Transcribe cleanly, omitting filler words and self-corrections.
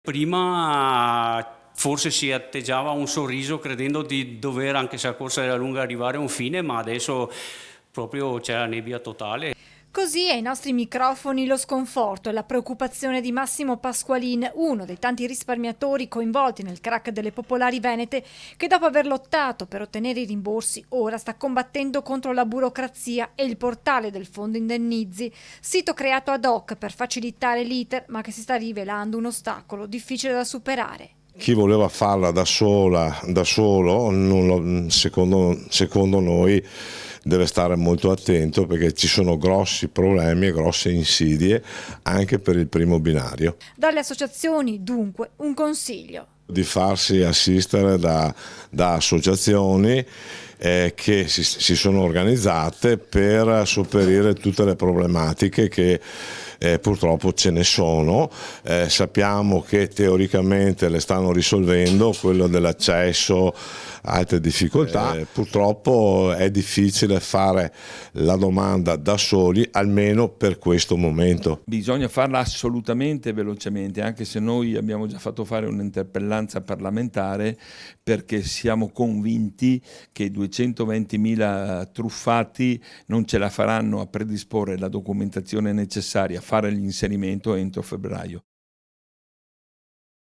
Prima forse si atteggiava un sorriso credendo di dover, anche se la corsa era lunga, arrivare a un fine, ma adesso proprio c'è la nebbia totale. Così ai nostri microfoni lo sconforto e la preoccupazione di Massimo Pasqualin, uno dei tanti risparmiatori coinvolti nel crack delle popolari venete, che dopo aver lottato per ottenere i rimborsi ora sta combattendo contro la burocrazia e il portale del fondo indennizi, sito creato ad hoc per facilitare l'iter, ma che si sta rivelando un ostacolo difficile da superare. Chi voleva farla da solo, secondo noi deve stare molto attento, perché ci sono grossi problemi e grosse insidie anche per il primo binario. Dalle associazioni, dunque, un consiglio. Di farsi assistere da associazioni che si sono organizzate per sopperire tutte le problematiche che purtroppo ce ne sono. Sappiamo che teoricamente le stanno risolvendo, quello dell'accesso, altre difficoltà. Purtroppo è difficile fare la domanda da soli, almeno per questo momento. Bisogna farla assolutamente velocemente, anche se noi abbiamo già fatto fare un'interpellanza parlamentare, perché siamo convinti che 220.000 truffati non ce la faranno a predisporre la documentazione necessaria, a fare l'inserimento entro febbraio.